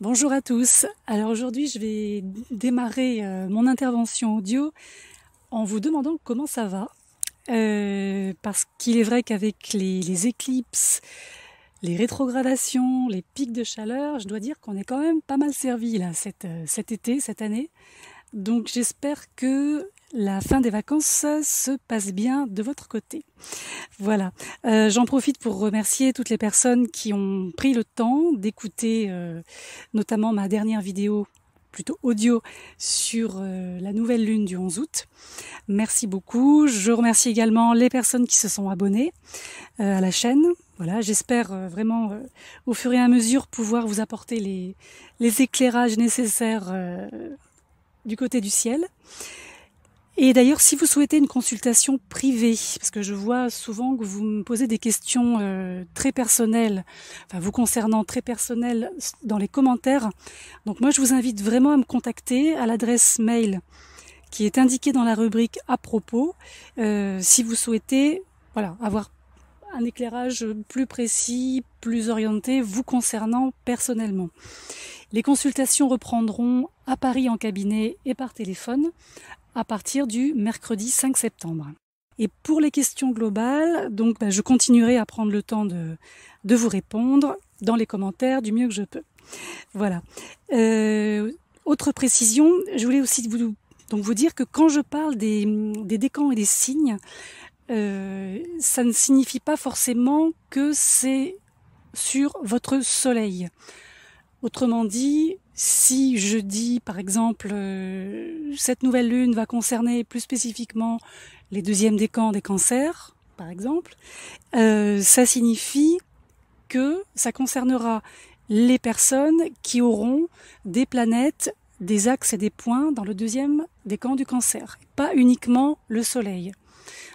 Bonjour à tous. Alors aujourd'hui, je vais démarrer mon intervention audio en vous demandant comment ça va. Parce qu'il est vrai qu'avec les éclipses, les rétrogradations, les pics de chaleur, je dois dire qu'on est quand même pas mal servi là cet été, cette année. Donc j'espère que la fin des vacances se passe bien de votre côté. Voilà. J'en profite pour remercier toutes les personnes qui ont pris le temps d'écouter notamment ma dernière vidéo, plutôt audio, sur la nouvelle lune du 11 août. Merci beaucoup. Je remercie également les personnes qui se sont abonnées à la chaîne. Voilà, j'espère vraiment au fur et à mesure pouvoir vous apporter les éclairages nécessaires du côté du ciel. Et d'ailleurs, si vous souhaitez une consultation privée, parce que je vois souvent que vous me posez des questions très personnelles, enfin vous concernant très personnelles dans les commentaires, donc moi je vous invite vraiment à me contacter à l'adresse mail qui est indiquée dans la rubrique à propos, si vous souhaitez avoir un éclairage plus précis, plus orienté, vous concernant personnellement. Les consultations reprendront à Paris en cabinet et par téléphone à partir du mercredi 5 septembre. Et pour les questions globales, donc je continuerai à prendre le temps de vous répondre dans les commentaires du mieux que je peux. Voilà. Autre précision, je voulais aussi vous dire que quand je parle des décans et des signes, ça ne signifie pas forcément que c'est sur votre soleil. Autrement dit, si je dis par exemple cette nouvelle lune va concerner plus spécifiquement les deuxièmes décans des cancers, par exemple, ça signifie que ça concernera les personnes qui auront des planètes, des axes et des points dans le deuxième décan du cancer, pas uniquement le soleil.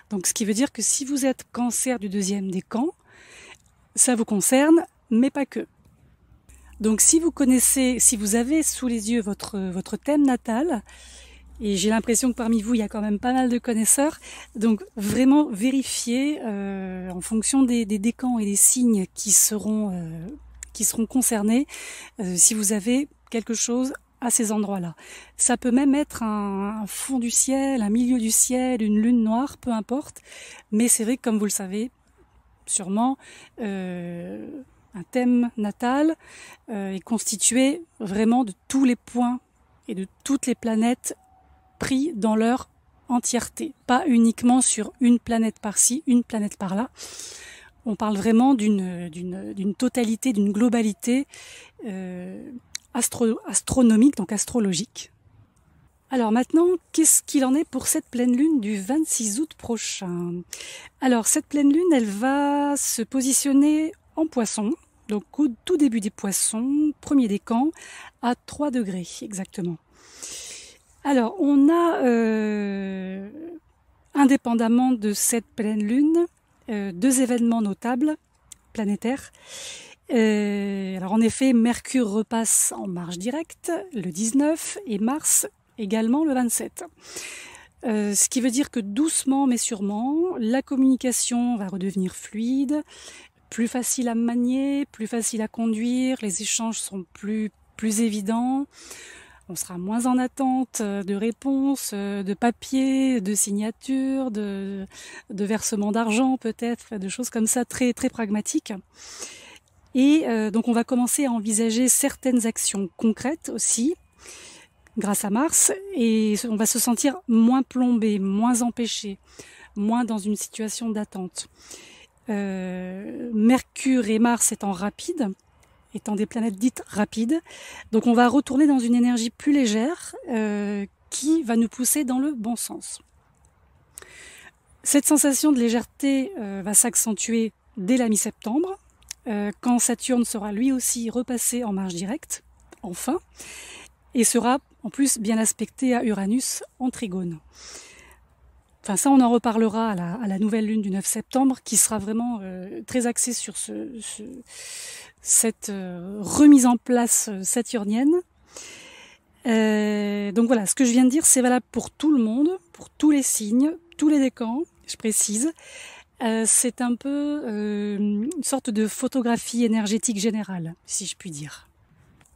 Donc ce qui veut dire que si vous êtes cancer du deuxième décan, ça vous concerne, mais pas que. Donc si vous avez sous les yeux votre thème natal, et j'ai l'impression que parmi vous il y a quand même pas mal de connaisseurs, donc vraiment vérifiez en fonction des décans et des signes qui seront concernés, si vous avez quelque chose à ces endroits-là. Ça peut même être un fond du ciel, un milieu du ciel, une lune noire, peu importe, mais c'est vrai que comme vous le savez sûrement, un thème natal est constitué vraiment de tous les points et de toutes les planètes pris dans leur entièreté, pas uniquement sur une planète par-ci, une planète par-là. On parle vraiment d'une totalité, d'une globalité astronomique, donc astrologique. Alors maintenant, qu'est-ce qu'il en est pour cette pleine lune du 26 août prochain? Alors cette pleine lune, elle va se positionner en poisson, donc au tout début des poissons, premier décan, à 3 degrés exactement. Alors on a, indépendamment de cette pleine lune, deux événements notables planétaires. Alors en effet, Mercure repasse en marche directe le 19 et Mars également le 27. Ce qui veut dire que doucement mais sûrement, la communication va redevenir fluide, plus facile à manier, plus facile à conduire, les échanges sont plus évidents, on sera moins en attente de réponses, de papiers, de signatures, de versements d'argent peut-être, de choses comme ça très, très pragmatiques. Et donc on va commencer à envisager certaines actions concrètes aussi, grâce à Mars, et on va se sentir moins plombé, moins empêché, moins dans une situation d'attente. Mercure et Mars étant rapides, étant des planètes dites rapides, donc on va retourner dans une énergie plus légère qui va nous pousser dans le bon sens. Cette sensation de légèreté va s'accentuer dès la mi-septembre, quand Saturne sera lui aussi repassé en marche directe, enfin, et sera en plus bien aspecté à Uranus en trigone. Enfin ça on en reparlera à la nouvelle lune du 9 septembre qui sera vraiment très axée sur cette remise en place saturnienne. Donc voilà, ce que je viens de dire c'est valable pour tout le monde, pour tous les signes, tous les décans, je précise. C'est un peu une sorte de photographie énergétique générale, si je puis dire.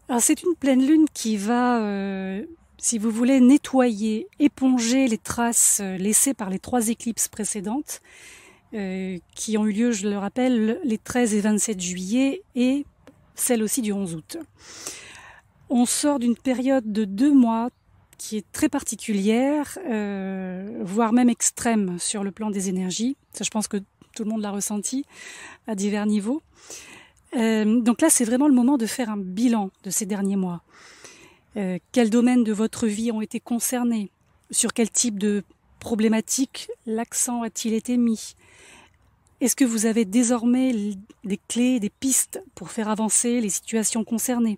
Alors c'est une pleine lune qui va, si vous voulez, nettoyer, éponger les traces laissées par les 3 éclipses précédentes, qui ont eu lieu, je le rappelle, les 13 et 27 juillet et celle aussi du 11 août. On sort d'une période de 2 mois qui est très particulière, voire même extrême sur le plan des énergies. Ça, je pense que tout le monde l'a ressenti à divers niveaux. Donc là, c'est vraiment le moment de faire un bilan de ces derniers mois. Quels domaines de votre vie ont été concernés? Sur quel type de problématiques l'accent a-t-il été mis? Est-ce que vous avez désormais des clés, des pistes pour faire avancer les situations concernées?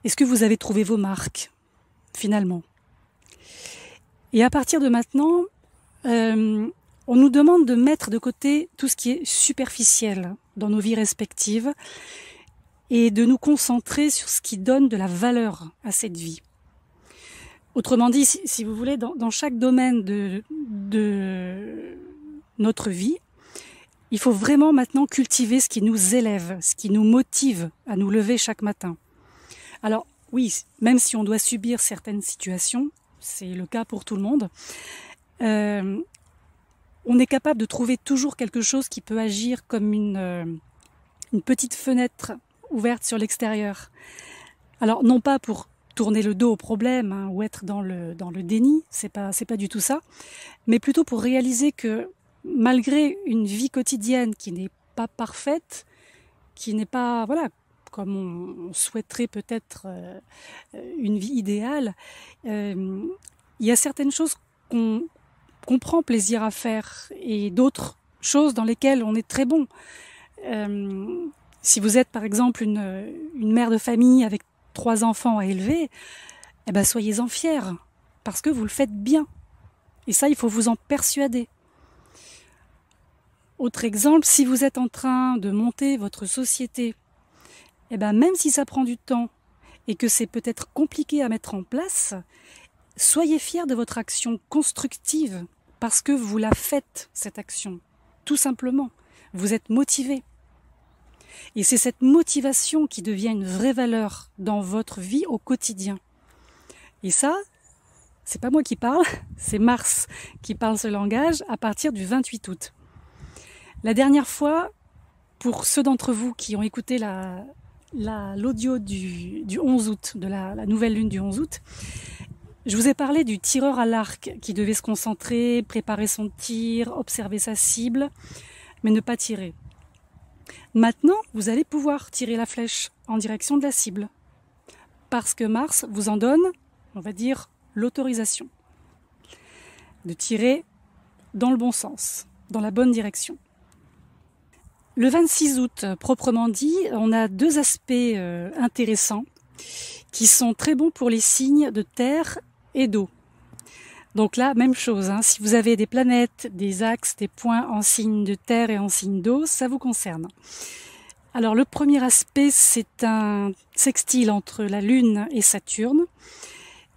Est-ce que vous avez trouvé vos marques, finalement? Et à partir de maintenant, on nous demande de mettre de côté tout ce qui est superficiel dans nos vies respectives et de nous concentrer sur ce qui donne de la valeur à cette vie. Autrement dit, si vous voulez, dans chaque domaine de notre vie, il faut vraiment maintenant cultiver ce qui nous élève, ce qui nous motive à nous lever chaque matin. Alors oui, même si on doit subir certaines situations, c'est le cas pour tout le monde, on est capable de trouver toujours quelque chose qui peut agir comme une petite fenêtre ouverte sur l'extérieur. Alors non pas pour tourner le dos au problème ou être dans le déni, c'est pas du tout ça, mais plutôt pour réaliser que malgré une vie quotidienne qui n'est pas parfaite, qui n'est pas comme on souhaiterait peut-être une vie idéale, il y a certaines choses qu'on prend plaisir à faire et d'autres choses dans lesquelles on est très bon. Si vous êtes par exemple une mère de famille avec 3 enfants à élever, soyez-en fiers parce que vous le faites bien. Et ça, il faut vous en persuader. Autre exemple, si vous êtes en train de monter votre société, même si ça prend du temps et que c'est peut-être compliqué à mettre en place, soyez fiers de votre action constructive parce que vous la faites, cette action. Tout simplement. Vous êtes motivé. Et c'est cette motivation qui devient une vraie valeur dans votre vie au quotidien. Et ça, c'est pas moi qui parle, c'est Mars qui parle ce langage à partir du 28 août. La dernière fois, pour ceux d'entre vous qui ont écouté l'audio du 11 août, de la nouvelle lune du 11 août, je vous ai parlé du tireur à l'arc qui devait se concentrer, préparer son tir, observer sa cible, mais ne pas tirer. Maintenant, vous allez pouvoir tirer la flèche en direction de la cible, parce que Mars vous en donne, on va dire, l'autorisation de tirer dans le bon sens, dans la bonne direction. Le 26 août, proprement dit, on a 2 aspects intéressants qui sont très bons pour les signes de terre et d'eau. Donc là, même chose, si vous avez des planètes, des axes, des points en signe de terre et en signe d'eau, ça vous concerne. Alors le premier aspect, c'est un sextile entre la Lune et Saturne.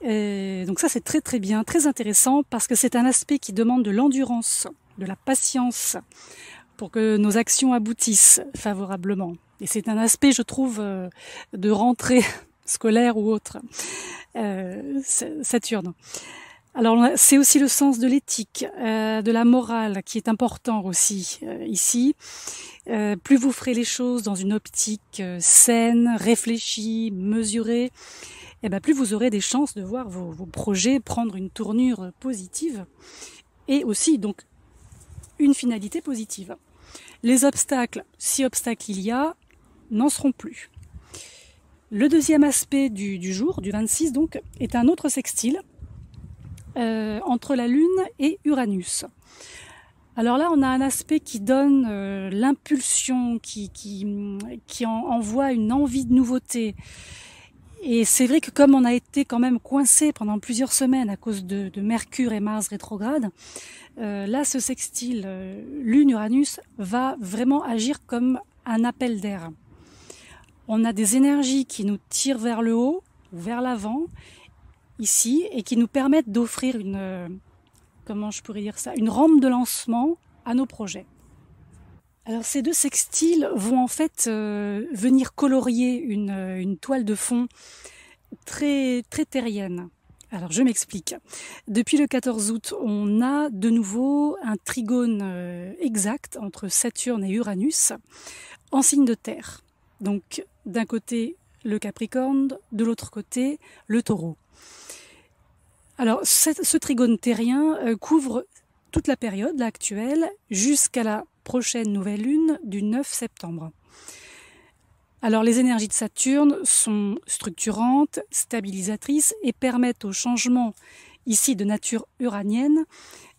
Donc ça, c'est très très bien, très intéressant, parce que c'est un aspect qui demande de l'endurance, de la patience, pour que nos actions aboutissent favorablement. Et c'est un aspect, je trouve, de rentrée scolaire ou autre, Saturne. Alors c'est aussi le sens de l'éthique, de la morale qui est important aussi ici. Plus vous ferez les choses dans une optique saine, réfléchie, mesurée, plus vous aurez des chances de voir vos projets prendre une tournure positive et aussi donc une finalité positive. Les obstacles, si obstacles il y a, n'en seront plus. Le deuxième aspect du jour, du 26 donc, est un autre sextile entre la Lune et Uranus. Alors là, on a un aspect qui donne l'impulsion, qui envoie une envie de nouveauté. Et c'est vrai que comme on a été quand même coincé pendant plusieurs semaines à cause de Mercure et Mars rétrograde, là, ce sextile Lune-Uranus va vraiment agir comme un appel d'air. On a des énergies qui nous tirent vers le haut, vers l'avant, ici, et qui nous permettent d'offrir une rampe de lancement à nos projets. Alors ces deux sextiles vont en fait venir colorier une toile de fond très, très terrienne. Alors je m'explique. Depuis le 14 août, on a de nouveau un trigone exact entre Saturne et Uranus en signe de terre. Donc d'un côté le Capricorne, de l'autre côté le Taureau. Alors ce trigone terrien couvre toute la période là, actuelle jusqu'à la prochaine nouvelle lune du 9 septembre. Alors les énergies de Saturne sont structurantes, stabilisatrices et permettent au changement ici de nature uranienne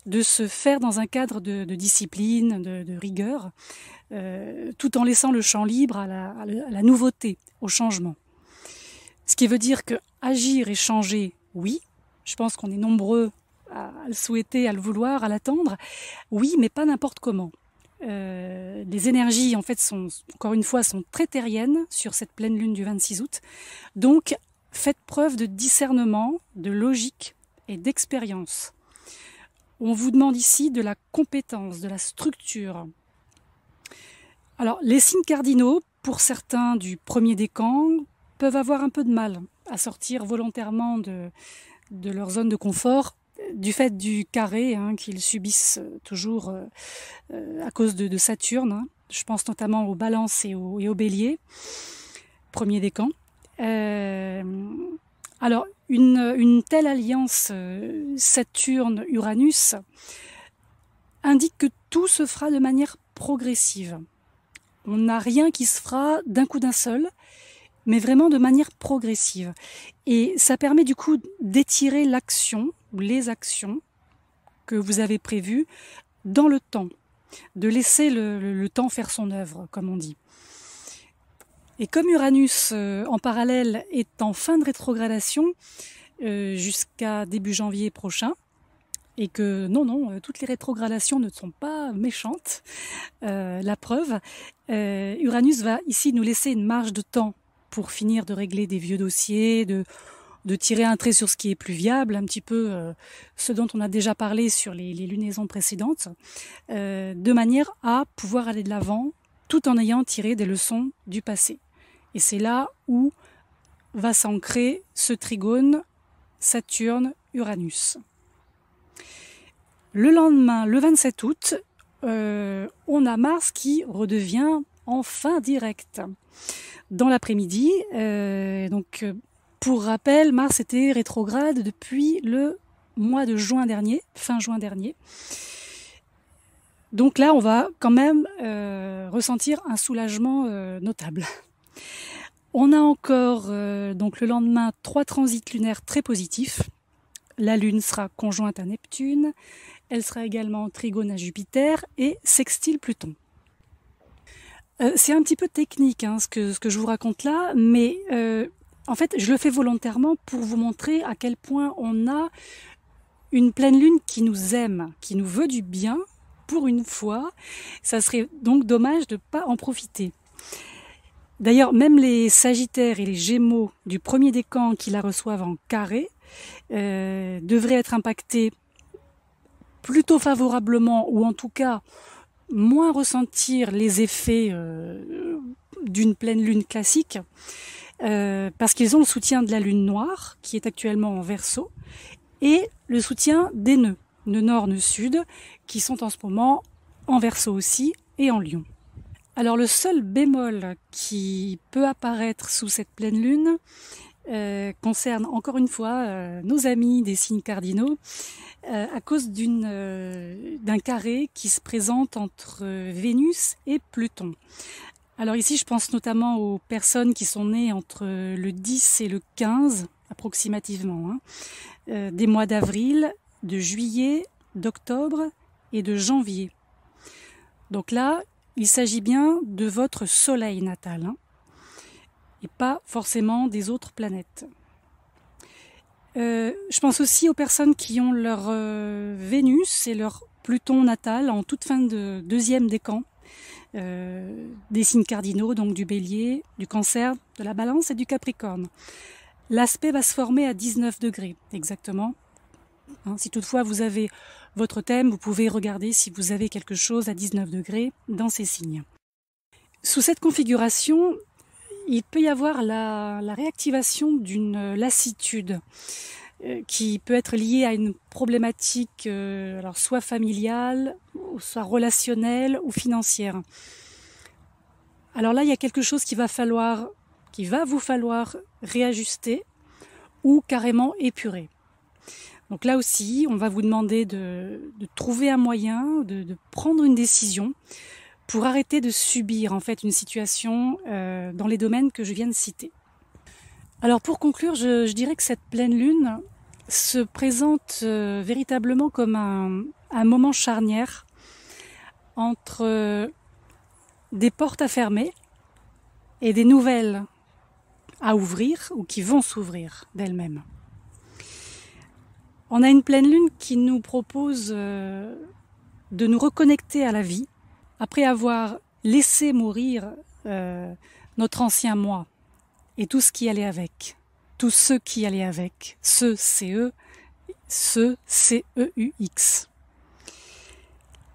de se faire dans un cadre de discipline, de rigueur, tout en laissant le champ libre à la nouveauté, au changement. Ce qui veut dire que agir et changer, oui, je pense qu'on est nombreux à le souhaiter, à le vouloir, à l'attendre, oui, mais pas n'importe comment. Les énergies, en fait, encore une fois, sont très terriennes sur cette pleine lune du 26 août. Donc, faites preuve de discernement, de logique et d'expérience. On vous demande ici de la compétence, de la structure. Alors, les signes cardinaux, pour certains du premier décan, peuvent avoir un peu de mal à sortir volontairement de leur zone de confort, du fait du carré qu'ils subissent toujours à cause de Saturne. Je pense notamment aux balances et aux béliers, premier décan. Alors, une telle alliance Saturne-Uranus indique que tout se fera de manière progressive. On n'a rien qui se fera d'un coup d'un seul, mais vraiment de manière progressive. Et ça permet du coup d'étirer l'action, ou les actions que vous avez prévues dans le temps, de laisser le temps faire son œuvre, comme on dit. Et comme Uranus, en parallèle, est en fin de rétrogradation jusqu'à début janvier prochain, et que non, toutes les rétrogradations ne sont pas méchantes, la preuve, Uranus va ici nous laisser une marge de temps pour finir de régler des vieux dossiers, de tirer un trait sur ce qui est plus viable, un petit peu ce dont on a déjà parlé sur les lunaisons précédentes, de manière à pouvoir aller de l'avant tout en ayant tiré des leçons du passé. Et c'est là où va s'ancrer ce trigone Saturne-Uranus. Le lendemain, le 27 août, on a Mars qui redevient enfin direct. Dans l'après-midi, pour rappel, Mars était rétrograde depuis le mois de juin dernier, fin juin dernier. Donc là, on va quand même ressentir un soulagement notable. On a encore donc le lendemain 3 transits lunaires très positifs. La Lune sera conjointe à Neptune, elle sera également en trigone à Jupiter et sextile Pluton. C'est un petit peu technique ce que je vous raconte là, mais en fait je le fais volontairement pour vous montrer à quel point on a une pleine lune qui nous aime, qui nous veut du bien pour une fois. Ça serait donc dommage de ne pas en profiter. D'ailleurs, même les Sagittaires et les Gémeaux du premier décan qui la reçoivent en carré devraient être impactés plutôt favorablement, ou en tout cas moins ressentir les effets d'une pleine lune classique, parce qu'ils ont le soutien de la lune noire qui est actuellement en Verseau et le soutien des nœuds nord, nœud sud, qui sont en ce moment en Verseau aussi et en Lion. Alors le seul bémol qui peut apparaître sous cette pleine lune concerne encore une fois nos amis des signes cardinaux à cause d'un carré qui se présente entre Vénus et Pluton. Alors ici je pense notamment aux personnes qui sont nées entre le 10 et le 15 approximativement, des mois d'avril, de juillet, d'octobre et de janvier. Donc là, il s'agit bien de votre soleil natal, et pas forcément des autres planètes. Je pense aussi aux personnes qui ont leur Vénus et leur Pluton natal en toute fin de deuxième décan, des signes cardinaux, donc du Bélier, du Cancer, de la Balance et du Capricorne. L'aspect va se former à 19 degrés exactement, Si toutefois vous avez votre thème, vous pouvez regarder si vous avez quelque chose à 19 degrés dans ces signes. Sous cette configuration, il peut y avoir la réactivation d'une lassitude qui peut être liée à une problématique alors soit familiale, soit relationnelle ou financière. Alors là, il y a quelque chose qui va vous falloir réajuster ou carrément épurer. Donc là aussi, on va vous demander de trouver un moyen, de prendre une décision pour arrêter de subir en fait une situation dans les domaines que je viens de citer. Alors pour conclure, je dirais que cette pleine lune se présente véritablement comme un moment charnière entre des portes à fermer et des nouvelles à ouvrir ou qui vont s'ouvrir d'elles-mêmes. On a une pleine lune qui nous propose de nous reconnecter à la vie après avoir laissé mourir notre ancien moi et tout ce qui allait avec, tous ceux qui allaient avec, ce C-E-U-X.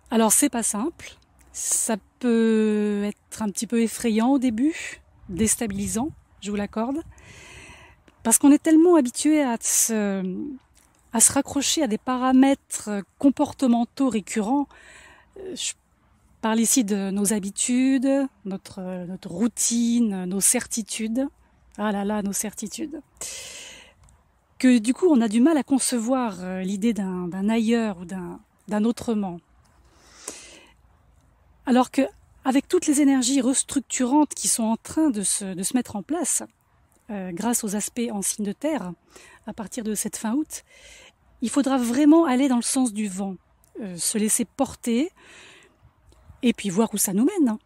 Alors c'est pas simple, ça peut être un petit peu effrayant au début, déstabilisant, je vous l'accorde, parce qu'on est tellement habitué à se raccrocher à des paramètres comportementaux récurrents. Je parle ici de nos habitudes, notre routine, nos certitudes. Ah là là, nos certitudes. Que du coup, on a du mal à concevoir l'idée d'un ailleurs ou d'un autrement. Alors que, avec toutes les énergies restructurantes qui sont en train de se mettre en place, grâce aux aspects en signe de terre, à partir de cette fin août, il faudra vraiment aller dans le sens du vent, se laisser porter, et puis voir où ça nous mène.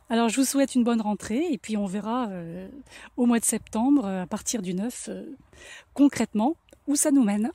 Alors je vous souhaite une bonne rentrée, et puis on verra au mois de septembre, à partir du 9, concrètement, où ça nous mène.